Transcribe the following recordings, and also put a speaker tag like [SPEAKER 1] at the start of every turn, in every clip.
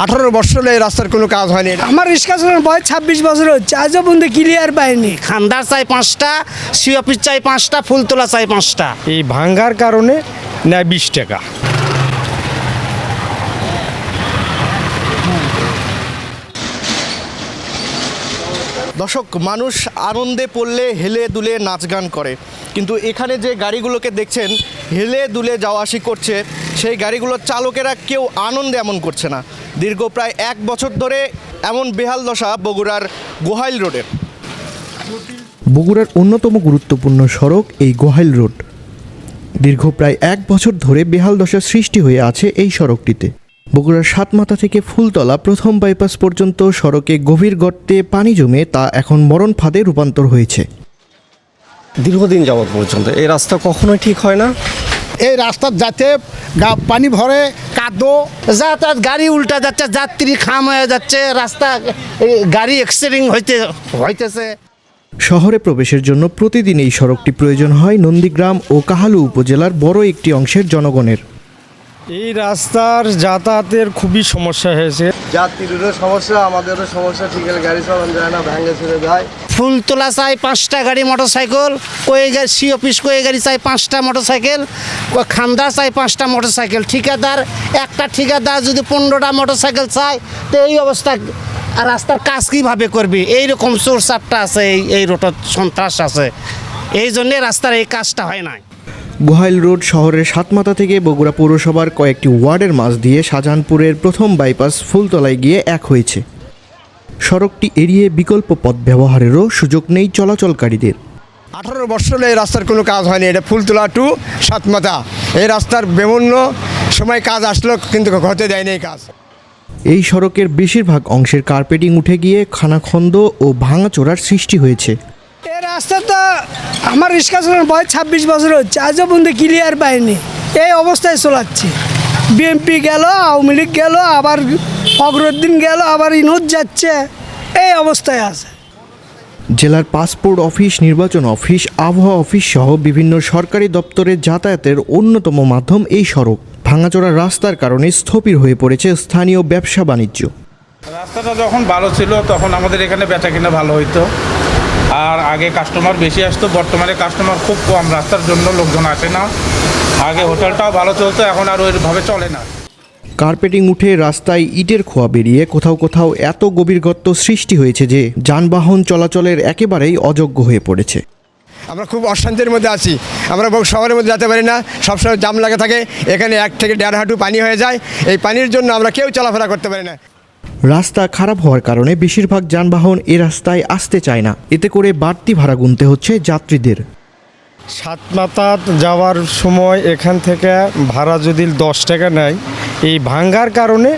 [SPEAKER 1] 18 বছর এই রাস্তার কোনো কাজ হয়নি।
[SPEAKER 2] আমার রিক্সা চালানোর বয়স 26 বছর হচ্ছে, আজও পর্যন্ত ক্লিয়ার পাইনি।
[SPEAKER 3] খান্দার চাই 5টা, সি অফিস চাই 5টা, ফুলতলা চাই 5টা।
[SPEAKER 4] এই ভাঙ্গার কারণে নেয় 20 টাকা।
[SPEAKER 5] দর্শক, মানুষ আনন্দে পড়লে হেলে দুলে নাচ গান করে, কিন্তু এখানে যে গাড়িগুলোকে দেখছেন হেলে দুলে যাওয়া আসি করছে, সেই গাড়িগুলোর চালকেরা কেউ আনন্দে এমন করছে না। দীর্ঘ প্রায় 1 বছর ধরে এমন বেহাল দশা বগুড়ার গোহাইল রোডের।
[SPEAKER 6] বগুড়ার অন্যতম গুরুত্বপূর্ণ সড়ক এই গোহাইল রোড। দীর্ঘ প্রায় 1 বছর ধরে বেহাল দশার সৃষ্টি হয়ে আছে এই সড়কটিতে। বগুড়ার সাতমাথা থেকে ফুলতলা প্রথম বাইপাস পর্যন্ত সড়কে গভীর গর্তে পানি জমে তা এখন মরণ ফাঁদে রূপান্তর হয়েছে।
[SPEAKER 7] দীর্ঘদিন যাবৎ পর্যন্ত এই রাস্তা কখনোই ঠিক হয় না।
[SPEAKER 8] এই রাস্তার যাতে পানি ভরে কাদো,
[SPEAKER 3] যাতায়াত গাড়ি উল্টা যাচ্ছে, যাত্রী খাম হয়ে যাচ্ছে, রাস্তা গাড়ি অ্যাক্সিডেন্ট হইতেছে।
[SPEAKER 6] শহরে প্রবেশের জন্য প্রতিদিন এই সড়কটি প্রয়োজন হয় নন্দীগ্রাম ও কাহালু উপজেলার বড় একটি অংশের জনগণের।
[SPEAKER 4] এই রাস্তার যাতায়াতের খুবই সমস্যা হয়েছে।
[SPEAKER 5] যাত্রীদেরও সমস্যা, আমাদেরও সমস্যা, ঠিক গাড়ি চালানো যায় না, ভেঙে ছেড়ে যায়।
[SPEAKER 3] ফুলতলা চাই 5টা গাড়ি মোটরসাইকেল, কই গাড়ি সি অফিস কই গাড়ি চাই 5টা মোটরসাইকেল, খান্দার চাই 5টা মোটরসাইকেল। ঠিকাদার একটা ঠিকাদার যদি 15টা মোটরসাইকেল চায়, তো এই অবস্থা রাস্তার কাজ কীভাবে করবে? এইরকম চোর চাপটা আছে, এই রোডত সন্ত্রাস আছে, এই জন্যে রাস্তার এই কাজটা হয় না।
[SPEAKER 6] গোহাইল রোড শহরের সাতমাথা থেকে বগুড়া পৌরসভার কয়েকটি ওয়ার্ডের মাঝ দিয়ে শাহজাহানপুরের প্রথম বাইপাস ফুলতলায় গিয়ে এক হয়েছে। সড়কটি এড়িয়ে বিকল্প পথ ব্যবহারেরও সুযোগ নেই চলাচলকারীদের।
[SPEAKER 1] 18 বছর এই রাস্তার কোনো কাজ হয়নি। এটা ফুলতলা টু সাতমাথা, এই রাস্তার বিভিন্ন সময় কাজ আসলো, কিন্তু হতে দেয়নি এই কাজ।
[SPEAKER 6] এই সড়কের বেশিরভাগ অংশের কার্পেটিং উঠে গিয়ে খানাখন্দ ও ভাঙাচোরার সৃষ্টি হয়েছে।
[SPEAKER 2] এই রাস্তাটা আমার রিক্সা চালানোর বয়স 26 বছর হচ্ছে, আজও পর্যন্ত ক্লিয়ার পাইনি। এই অবস্থায় চলাচ্ছে। বিএনপি গেল, আওয়ামী লীগ গেল, আবার ফখরুদ্দিন গেল, আবার ইনুজ যাচ্ছে, এই অবস্থায় আছে।
[SPEAKER 6] জেলার পাসপোর্ট অফিস, নির্বাচন অফিস, আবহাওয়া অফিস সহ বিভিন্ন সরকারি দপ্তরের যাতায়াতের অন্যতম মাধ্যম এই সড়ক। ভাঙাচোরা রাস্তার কারণে স্থবির হয়ে পড়েছে স্থানীয় ব্যবসা বাণিজ্য।
[SPEAKER 9] রাস্তাটা যখন ভালো ছিল তখন আমাদের এখানে বেচা কিনা ভালো হইতো, আর আগে কাস্টমার বেশি আসতো। বর্তমানে কাস্টমার খুব কম, রাস্তার জন্য লোকজন আসে না। আগে হোটেলটাও ভালো চলতো, এখন আর ওইভাবে চলে না।
[SPEAKER 6] কার্পেটিং উঠে রাস্তায় ইটের খোয়া বেরিয়ে কোথাও কোথাও এত গভীর গর্ত সৃষ্টি হয়েছে যে যানবাহন চলাচলের একেবারেই অযোগ্য হয়ে পড়েছে।
[SPEAKER 1] আমরা খুব অশান্তির মধ্যে আছি। আমরা শহরের মধ্যে যেতে পারি না, সবসময় জাম লাগা থাকে। এখানে 1 থেকে 1.5 হাঁটু পানি হয়ে যায়। এই পানির জন্য আমরা কেউ চলাফেরা করতে পারি না।
[SPEAKER 6] রাস্তা খারাপ হওয়ার কারণে বেশিরভাগ যানবাহন এ রাস্তায় আসতে চায় না। এতে করে বাড়তি ভাড়া গুনতে হচ্ছে যাত্রীদের।
[SPEAKER 4] সাতমাথা যাওয়ার সময় এখান থেকে ভাড়া যদি 10 টাকা নেয়, এই ভাঙ্গার কারণে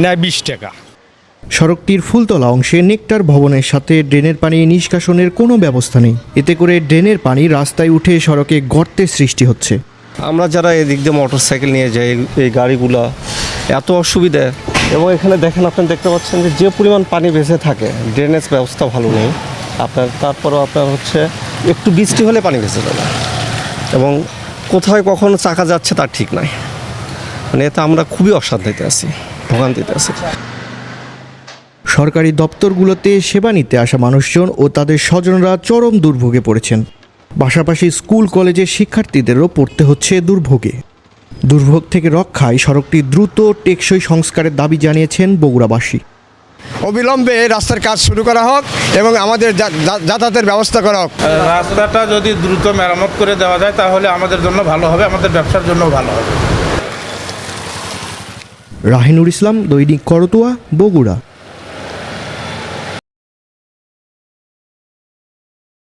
[SPEAKER 4] নেয় 20 টাকা।
[SPEAKER 6] সড়কটির ফুলতলা অংশে নেকটার ভবনের সাথে ড্রেনের পানি নিষ্কাশনের কোনো ব্যবস্থা নেই। এতে করে ড্রেনের পানি রাস্তায় উঠে সড়কে গর্তের সৃষ্টি হচ্ছে।
[SPEAKER 7] আমরা যারা এদিক দিয়ে মোটর সাইকেল নিয়ে যাই, এই গাড়িগুলো এত অসুবিধা। এবং এখানে দেখেন, আপনি দেখতে পাচ্ছেন যে পরিমাণ পানি ভেসে থাকে, ড্রেনেজ ব্যবস্থা ভালো নেই আপনার। তারপরেও আপনার হচ্ছে একটু বৃষ্টি হলে পানি ভেসে যাবে, এবং কোথায় কখন চাকা যাচ্ছে তার ঠিক নাই। মানে এতে আমরা খুবই অশান্তিতে আছি, ভোগান্তিতে আছি।
[SPEAKER 6] সরকারি দপ্তরগুলোতে সেবা নিতে আসা মানুষজন ও তাদের স্বজনরা চরম দুর্ভোগে পড়েছেন। পাশাপাশি স্কুল কলেজের শিক্ষার্থীদেরও পড়তে হচ্ছে দুর্ভোগে। দুর্ভোগ থেকে রক্ষায় সড়কটি দ্রুত টেকসই সংস্কারের দাবি জানিয়েছেন বগুড়াবাসী।
[SPEAKER 1] অবিলম্বে রাস্তার কাজ শুরু করা হোক এবং আমাদের যাতায়াতের ব্যবস্থা করা হোক।
[SPEAKER 9] রাস্তাটা যদি দ্রুত মেরামত করে দেওয়া যায় তাহলে আমাদের জন্য ভালো হবে, আমাদের ব্যবসার জন্য ভালো হবে।
[SPEAKER 6] রাহিনুর ইসলাম, দৈনিক করতোয়া, বগুড়া।